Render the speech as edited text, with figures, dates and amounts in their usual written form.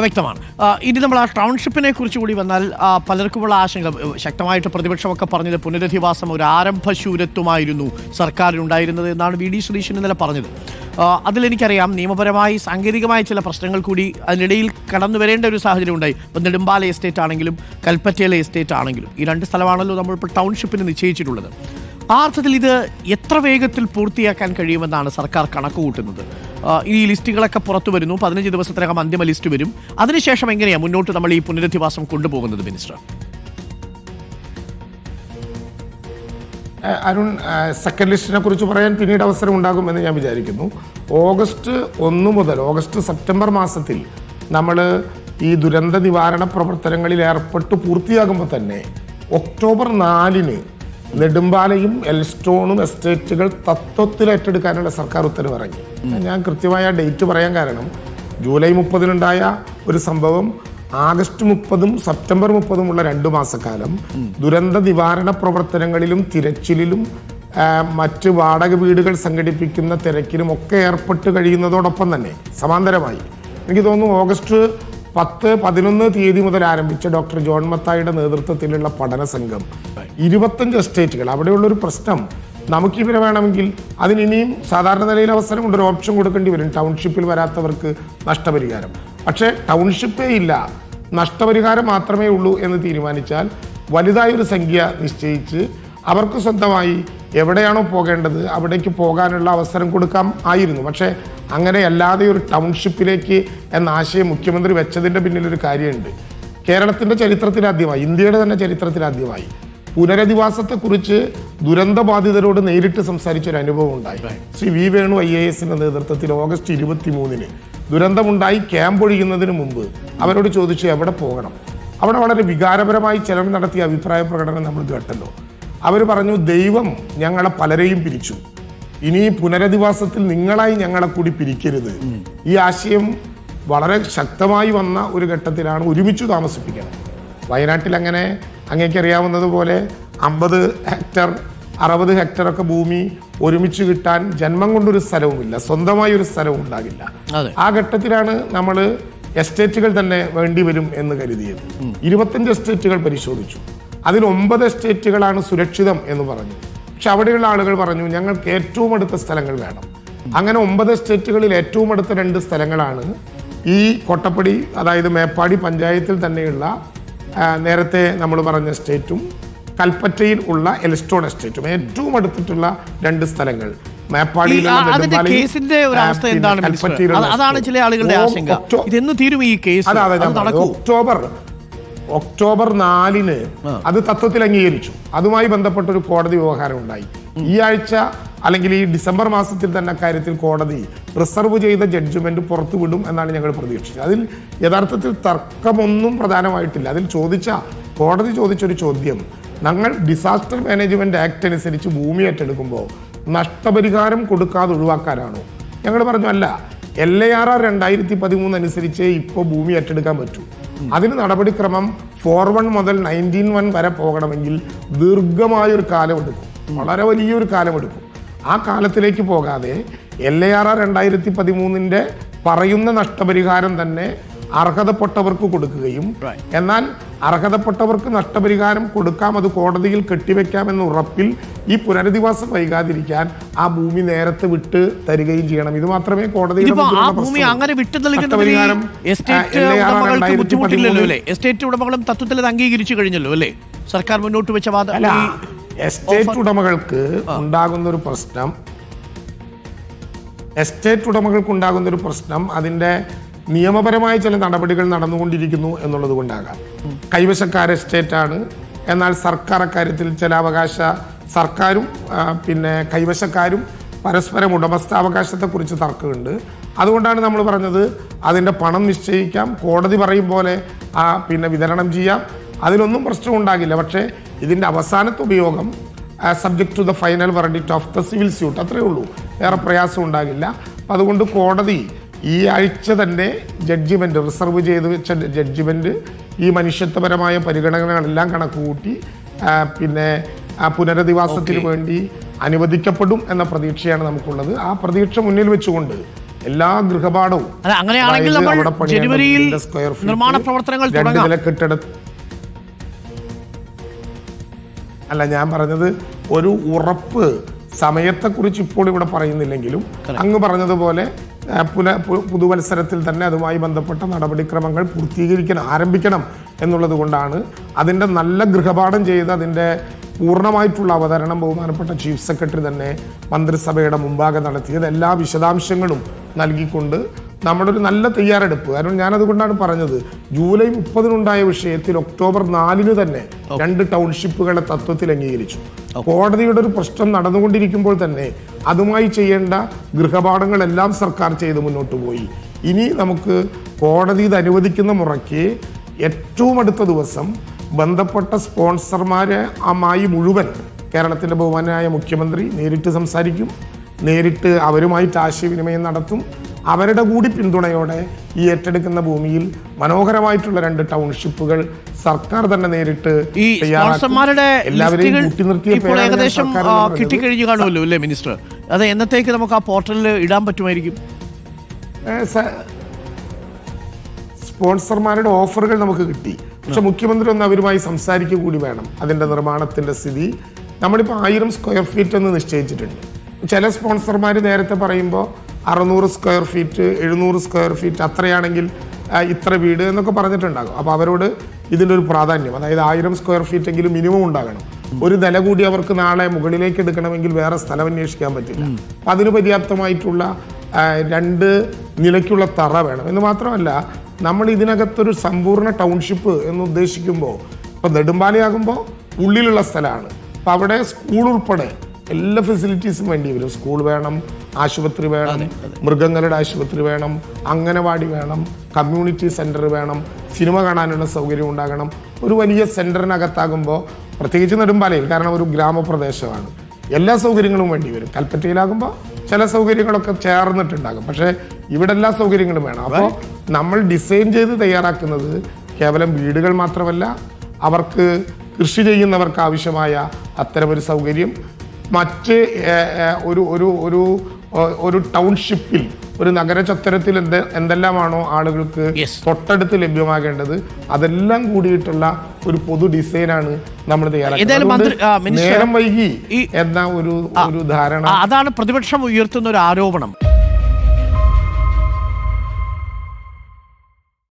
വ്യക്തമാണ്. ഇനി നമ്മൾ ആ ടൗൺഷിപ്പിനെ കുറിച്ച് കൂടി വന്നാൽ പലർക്കുമുള്ള ആശങ്ക, ശക്തമായിട്ട് പ്രതിപക്ഷമൊക്കെ പറഞ്ഞത് പുനരധിവാസം ഒരു ആരംഭശൂരത്വമായിരുന്നു സർക്കാരിനുണ്ടായിരുന്നത് എന്നാണ് വി.ഡി. സതീശൻ ഇന്നലെ പറഞ്ഞത്. അതിലെനിക്കറിയാം നിയമപരമായി സാങ്കേതികമായ ചില പ്രശ്നങ്ങൾ കൂടി അതിനിടയിൽ കടന്നു വരേണ്ട ഒരു സാഹചര്യം ഉണ്ടായി. ഇപ്പം നെടുമ്പാല എസ്റ്റേറ്റ് ആണെങ്കിലും കൽപ്പറ്റയിലെ എസ്റ്റേറ്റ് ആണെങ്കിലും ഈ രണ്ട് സ്ഥലമാണല്ലോ നമ്മളിപ്പോൾ ടൗൺഷിപ്പിന് നിശ്ചയിച്ചിട്ടുള്ളത്. ആ അർത്ഥത്തിൽ ഇത് എത്ര വേഗത്തിൽ പൂർത്തിയാക്കാൻ കഴിയുമെന്നാണ് സർക്കാർ കണക്ക് കൂട്ടുന്നത്? ഈ ലിസ്റ്റുകളൊക്കെ പുറത്തു വരുന്നു, 15 ദിവസത്തിനകം അന്തിമ ലിസ്റ്റ് വരും. അതിനുശേഷം എങ്ങനെയാണ് മുന്നോട്ട് നമ്മൾ ഈ പുനരധിവാസം കൊണ്ടുപോകുന്നത് മിനിസ്റ്റർ? അരുൺ, സെക്കൻഡ് ലിസ്റ്റിനെ കുറിച്ച് പറയാൻ പിന്നീട് അവസരം ഉണ്ടാകുമെന്ന് ഞാൻ വിചാരിക്കുന്നു. ഓഗസ്റ്റ് 1 മുതൽ സെപ്റ്റംബർ മാസത്തിൽ നമ്മൾ ഈ ദുരന്ത നിവാരണ പ്രവർത്തനങ്ങളിൽ ഏർപ്പെട്ട് പൂർത്തിയാകുമ്പോൾ തന്നെ ഒക്ടോബർ 4-ന് നെടുമ്പാലയും എൽസ്റ്റോണും എസ്റ്റേറ്റുകൾ തത്വത്തിൽ ഏറ്റെടുക്കാനുള്ള സർക്കാർ ഉത്തരവ് ഇറങ്ങി. ഞാൻ കൃത്യമായ ഡേറ്റ് പറയാൻ കാരണം ജൂലൈ 30-നുണ്ടായ ഒരു സംഭവം ആഗസ്റ്റ് 30-ഉം സെപ്റ്റംബർ 30-ഉമുള്ള 2 മാസക്കാലം ദുരന്ത നിവാരണ പ്രവർത്തനങ്ങളിലും തിരച്ചിലിലും മറ്റ് വാടക വീടുകൾ സംഘടിപ്പിക്കുന്ന തിരക്കിലും ഒക്കെ ഏർപ്പെട്ട് കഴിയുന്നതോടൊപ്പം തന്നെ സമാന്തരമായി എനിക്ക് തോന്നുന്നു ഓഗസ്റ്റ് 10-11 തീയതി മുതൽ ആരംഭിച്ച ഡോക്ടർ ജോൺ മത്തായിയുടെ നേതൃത്വത്തിലുള്ള പഠന സംഘം 25 എസ്റ്റേറ്റുകൾ, അവിടെയുള്ളൊരു പ്രശ്നം നമുക്കിവരെ വേണമെങ്കിൽ അതിനിയും സാധാരണ നിലയിൽ അവസരമുണ്ട്, ഒരു ഓപ്ഷൻ കൊടുക്കേണ്ടി വരും ടൗൺഷിപ്പിൽ വരാത്തവർക്ക് നഷ്ടപരിഹാരം. പക്ഷേ ടൗൺഷിപ്പേ ഇല്ല, നഷ്ടപരിഹാരം മാത്രമേ ഉള്ളൂ എന്ന് തീരുമാനിച്ചാൽ വലുതായൊരു സംഖ്യ നിശ്ചയിച്ച് അവർക്ക് സ്വന്തമായി എവിടെയാണോ പോകേണ്ടത് അവിടേക്ക് പോകാനുള്ള അവസരം കൊടുക്കാം ആയിരുന്നു. പക്ഷേ അങ്ങനെ അല്ലാതെ ഒരു ടൗൺഷിപ്പിലേക്ക് എന്ന ആശയം മുഖ്യമന്ത്രി വെച്ചതിൻ്റെ പിന്നിലൊരു കാര്യമുണ്ട്. കേരളത്തിൻ്റെ ചരിത്രത്തിലാദ്യമായി, ഇന്ത്യയുടെ തന്നെ ചരിത്രത്തിലാദ്യമായി പുനരധിവാസത്തെക്കുറിച്ച് ദുരന്തബാധിതരോട് നേരിട്ട് സംസാരിച്ചൊരു അനുഭവം ഉണ്ടായി. ശ്രീ വി വേണു IAS-ന്റെ നേതൃത്വത്തിൽ ഓഗസ്റ്റ് 23-ന് ദുരന്തമുണ്ടായി ക്യാമ്പ് ഒഴിയുന്നതിന് മുമ്പ് അവരോട് ചോദിച്ചു എവിടെ പോകണം. അവിടെ വളരെ വികാരപരമായി ചിലർ നടത്തിയ അഭിപ്രായ പ്രകടനം നമ്മൾ കേട്ടല്ലോ. അവർ പറഞ്ഞു, ദൈവം ഞങ്ങളെ പലരെയും പിരിച്ചു, ഇനി പുനരധിവാസത്തിൽ നിങ്ങളായി ഞങ്ങളെ കൂടി പിരിക്കരുത്. ഈ ആശയം വളരെ ശക്തമായി വന്ന ഒരു ഘട്ടത്തിലാണ് ഒരുമിച്ച് താമസിപ്പിക്കണം. വയനാട്ടിൽ അങ്ങനെ അങ്ങേക്കറിയാവുന്നതുപോലെ 50 ഹെക്ടർ 60 ഹെക്ടറൊക്കെ ഭൂമി ഒരുമിച്ച് കിട്ടാൻ ജന്മം കൊണ്ടൊരു സ്ഥലവുമില്ല, സ്വന്തമായി ഒരു സ്ഥലവും ഉണ്ടാകില്ല. ആ ഘട്ടത്തിലാണ് നമ്മൾ എസ്റ്റേറ്റുകൾ തന്നെ വേണ്ടി വരും എന്ന് കരുതിയത്. 25 എസ്റ്റേറ്റുകൾ പരിശോധിച്ചു. അതിൽ 9 എസ്റ്റേറ്റുകളാണ് സുരക്ഷിതം എന്ന് പറഞ്ഞു. പക്ഷെ അവിടെയുള്ള ആളുകൾ പറഞ്ഞു ഞങ്ങൾക്ക് ഏറ്റവും അടുത്ത സ്ഥലങ്ങൾ വേണം. അങ്ങനെ 9 എസ്റ്റേറ്റുകളിൽ ഏറ്റവും അടുത്ത 2 സ്ഥലങ്ങളാണ് ഈ കോട്ടപ്പടി, അതായത് മേപ്പാടി പഞ്ചായത്തിൽ തന്നെയുള്ള നേരത്തെ നമ്മൾ പറഞ്ഞ എസ്റ്റേറ്റും കൽപ്പറ്റയിൽ ഉള്ള എൽസ്റ്റോൺ എസ്റ്റേറ്റും ഏറ്റവും അടുത്തിട്ടുള്ള 2 സ്ഥലങ്ങൾ. ഒക്ടോബർ 4-ന് അത് തത്വത്തിൽ അംഗീകരിച്ചു. അതുമായി ബന്ധപ്പെട്ട ഒരു കോടതി വ്യവഹാരം ഉണ്ടായി. ഈ ആഴ്ച അല്ലെങ്കിൽ ഈ ഡിസംബർ മാസത്തിൽ തന്നെ കാര്യത്തിൽ കോടതി റിസർവ് ചെയ്ത ജഡ്ജ്മെന്റ് പുറത്തുവിടും എന്നാണ് ഞങ്ങൾ പ്രതീക്ഷിച്ചത്. അതിൽ യഥാർത്ഥത്തിൽ തർക്കമൊന്നും പ്രധാനമായിട്ടില്ല. അതിൽ കോടതി ചോദിച്ചൊരു ചോദ്യം, ഞങ്ങൾ ഡിസാസ്റ്റർ മാനേജ്മെന്റ് ആക്ട് അനുസരിച്ച് ഭൂമി ഏറ്റെടുക്കുമ്പോൾ നഷ്ടപരിഹാരം കൊടുക്കാതെ ഒഴിവാക്കാനാണോ? ഞങ്ങൾ പറഞ്ഞു അല്ല, LARR 2013 അനുസരിച്ച് ഇപ്പോൾ ഭൂമി ഏറ്റെടുക്കാൻ പറ്റൂ. അതിന് നടപടിക്രമം 41 മുതൽ 19-1 വരെ പോകണമെങ്കിൽ ദീർഘമായൊരു കാലമെടുക്കും, വളരെ വലിയൊരു കാലമെടുക്കും. ആ കാലത്തിലേക്ക് പോകാതെ LARR 2013-ന്റെ പറയുന്ന നഷ്ടപരിഹാരം തന്നെ അർഹതപ്പെട്ടവർക്ക് കൊടുക്കുകയും എന്നാൽ അർഹതപ്പെട്ടവർക്ക് നഷ്ടപരിഹാരം കൊടുക്കാം, അത് കോടതിയിൽ കെട്ടിവെക്കാമെന്ന ഉറപ്പിൽ ഈ പുനരധിവാസം വൈകാതിരിക്കാൻ ആ ഭൂമി നേരത്തെ വിട്ട് തരികയും ചെയ്യണം. ഇത് മാത്രമേ കോടതിയുടെ എസ്റ്റേറ്റ് ഉടമകളും തത്വത്തിൽ അത് അംഗീകരിച്ചു കഴിഞ്ഞല്ലോ അല്ലേ? സർക്കാർ മുന്നോട്ട് വെച്ച വാദം എസ്റ്റേറ്റ് ഉടമകൾക്ക് ഉണ്ടാകുന്ന ഒരു പ്രശ്നം അതിൻ്റെ നിയമപരമായ ചില നടപടികൾ നടന്നുകൊണ്ടിരിക്കുന്നു എന്നുള്ളത് കൊണ്ടാകാം. കൈവശക്കാർ എസ്റ്റേറ്റാണ്, എന്നാൽ സർക്കാർ അക്കാര്യത്തിൽ ചില സർക്കാരും പിന്നെ കൈവശക്കാരും പരസ്പരം ഉടമസ്ഥാവകാശത്തെക്കുറിച്ച് തർക്കമുണ്ട്. അതുകൊണ്ടാണ് നമ്മൾ പറഞ്ഞത് അതിൻ്റെ പണം നിശ്ചയിക്കാം, കോടതി പറയും പോലെ പിന്നെ വിതരണം ചെയ്യാം, അതിലൊന്നും പ്രശ്നം ഉണ്ടാകില്ല. പക്ഷേ ഇതിൻ്റെ അവസാനത്തെ ഉപയോഗം subject to the final verdict of the civil suit, അത്രയേ ഉള്ളൂ, വേറെ പ്രയാസം ഉണ്ടാകില്ല. അതുകൊണ്ട് കോടതി ഈ ആഴ്ച തന്നെ ജഡ്ജിമെൻറ്റ്, റിസർവ് ചെയ്ത് വെച്ച ജഡ്ജിമെൻറ്റ് ഈ മനുഷ്യത്വപരമായ പരിഗണനകളെല്ലാം കണക്കുകൂട്ടി പിന്നെ പുനരധിവാസത്തിന് വേണ്ടി അനുവദിക്കപ്പെടും എന്ന പ്രതീക്ഷയാണ് നമുക്കുള്ളത്. ആ പ്രതീക്ഷ മുന്നിൽ വെച്ചുകൊണ്ട് എല്ലാ ഗൃഹപാഠവും. അല്ല, അങ്ങനെയാണെങ്കിൽ അതായത് നമ്മൾ അവിടെ പണിയേണ്ട ജനുവരിയിൽ വീടിന്റെ സ്ക്വയർ ഫീറ്റ്, നിർമ്മാണ പ്രവർത്തനങ്ങൾ 2 തുടങ്ങാം. നില കെട്ടിടത്ത് അല്ല, ഞാൻ പറഞ്ഞത് ഒരു ഉറപ്പ് സമയത്തെക്കുറിച്ച് ഇപ്പോൾ ഇവിടെ പറയുന്നില്ലെങ്കിലും അങ്ങ് പറഞ്ഞതുപോലെ പുതുവത്സരത്തിൽ തന്നെ അതുമായി ബന്ധപ്പെട്ട നടപടിക്രമങ്ങൾ ആരംഭിക്കണം എന്നുള്ളത് കൊണ്ടാണ് അതിൻ്റെ നല്ല ഗൃഹപാഠം ചെയ്ത് അതിൻ്റെ പൂർണ്ണമായിട്ടുള്ള അവതരണം ബഹുമാനപ്പെട്ട ചീഫ് സെക്രട്ടറി തന്നെ മന്ത്രിസഭയുടെ മുമ്പാകെ നടത്തിയത്. എല്ലാ വിശദാംശങ്ങളും നൽകിക്കൊണ്ട് നമ്മുടെ ഒരു നല്ല തയ്യാറെടുപ്പ്. കാരണം ഞാനതുകൊണ്ടാണ് പറഞ്ഞത്, ജൂലൈ 30-നുണ്ടായ വിഷയത്തിൽ ഒക്ടോബർ 4-ന് തന്നെ 2 ടൗൺഷിപ്പുകളെ തത്വത്തിൽ അംഗീകരിച്ചു. കോടതിയുടെ ഒരു പ്രശ്നം നടന്നുകൊണ്ടിരിക്കുമ്പോൾ തന്നെ അതുമായി ചെയ്യേണ്ട ഗൃഹപാഠങ്ങളെല്ലാം സർക്കാർ ചെയ്ത് മുന്നോട്ട് പോയി. ഇനി നമുക്ക് കോടതി ഇത് മുറയ്ക്ക് ഏറ്റവും അടുത്ത ദിവസം ബന്ധപ്പെട്ട സ്പോൺസർമാരെ മുഴുവൻ കേരളത്തിൻ്റെ ബഹുമാനായ മുഖ്യമന്ത്രി നേരിട്ട് സംസാരിക്കും, നേരിട്ട് അവരുമായിട്ട് ആശയവിനിമയം നടത്തും. അവരുടെ കൂടി പിന്തുണയോടെ ഈ ഏറ്റെടുക്കുന്ന ഭൂമിയിൽ മനോഹരമായിട്ടുള്ള 2 ടൗൺഷിപ്പുകൾ സർക്കാർ തന്നെ നേരിട്ട് എല്ലാവരെയും ഏകദേശം കിട്ടിക്കഴിഞ്ഞു കാണുമല്ലോ അല്ലേ മിനിസ്റ്റർ? അത് എന്നത്തേക്ക് നമുക്ക് ആ പോർട്ടലിൽ ഇടാൻ പറ്റുമായിരിക്കും? സ്പോൺസർമാരുടെ ഓഫറുകൾ നമുക്ക് കിട്ടി, പക്ഷെ മുഖ്യമന്ത്രി ഒന്ന് അവരുമായി സംസാരിക്കുക കൂടി വേണം. അതിൻ്റെ നിർമ്മാണത്തിൻ്റെ സ്ഥിതി നമ്മളിപ്പോൾ 1000 സ്ക്വയർ ഫീറ്റ് എന്ന് നിശ്ചയിച്ചിട്ടുണ്ട്. ചില സ്പോൺസർമാർ നേരത്തെ പറയുമ്പോൾ 600 സ്ക്വയർ ഫീറ്റ് 700 സ്ക്വയർ ഫീറ്റ് അത്രയാണെങ്കിൽ ഇത്ര വീട് എന്നൊക്കെ പറഞ്ഞിട്ടുണ്ടാകും. അപ്പോൾ അവരോട് ഇതിൻ്റെ ഒരു പ്രാധാന്യം, അതായത് 1000 സ്ക്വയർ ഫീറ്റ് എങ്കിലും മിനിമം ഉണ്ടാകണം. ഒരു നില കൂടി അവർക്ക് നാളെ മുകളിലേക്ക് എടുക്കണമെങ്കിൽ വേറെ സ്ഥലം അന്വേഷിക്കാൻ പറ്റില്ല. അപ്പം അതിന് പര്യാപ്തമായിട്ടുള്ള 2 നിലയ്ക്കുള്ള തറ വേണം. എന്ന് മാത്രമല്ല, നമ്മൾ ഇതിനകത്തൊരു സമ്പൂർണ്ണ ടൗൺഷിപ്പ് എന്ന് ഉദ്ദേശിക്കുമ്പോൾ ഇപ്പം നെടുമ്പാലയാകുമ്പോൾ ഉള്ളിലുള്ള സ്ഥലമാണ്. അപ്പം അവിടെ സ്കൂൾ ഉൾപ്പെടെ എല്ലാ ഫെസിലിറ്റീസും വേണ്ടി വരും. സ്കൂൾ വേണം, ആശുപത്രി വേണം, മൃഗങ്ങളുടെ ആശുപത്രി വേണം, അംഗനവാടി വേണം, കമ്മ്യൂണിറ്റി സെൻറ്റർ വേണം, സിനിമ കാണാനുള്ള സൗകര്യം ഉണ്ടാകണം. ഒരു വലിയ സെൻറ്ററിനകത്താകുമ്പോൾ പ്രത്യേകിച്ച് നെടുമ്പാലയിൽ, കാരണം ഒരു ഗ്രാമപ്രദേശമാണ്, എല്ലാ സൗകര്യങ്ങളും വേണ്ടി വരും. കൽപ്പറ്റയിലാകുമ്പോൾ ചില സൗകര്യങ്ങളൊക്കെ ചേർന്നിട്ടുണ്ടാകും, പക്ഷേ ഇവിടെ എല്ലാ സൗകര്യങ്ങളും വേണം. അപ്പോൾ നമ്മൾ ഡിസൈൻ ചെയ്ത് തയ്യാറാക്കുന്നത് കേവലം വീടുകൾ മാത്രമല്ല, അവർക്ക് കൃഷി ചെയ്യുന്നവർക്ക് ആവശ്യമായ അത്തരമൊരു സൗകര്യം, മറ്റ് ഒരു ടൗൺഷിപ്പിൽ ഒരു നഗര ചത്വരത്തിൽ എന്തെല്ലാമാണോ ആളുകൾക്ക് തൊട്ടടുത്ത് ലഭ്യമാകേണ്ടത് അതെല്ലാം കൂടിയിട്ടുള്ള ഒരു പൊതു ഡിസൈനാണ് നമ്മൾ തയ്യാറാക്കുന്നത്. നേരം വൈകി എന്ന ഒരു ധാരണ, അതാണ് പ്രതിപക്ഷം ഉയർത്തുന്ന ഒരു ആരോപണം.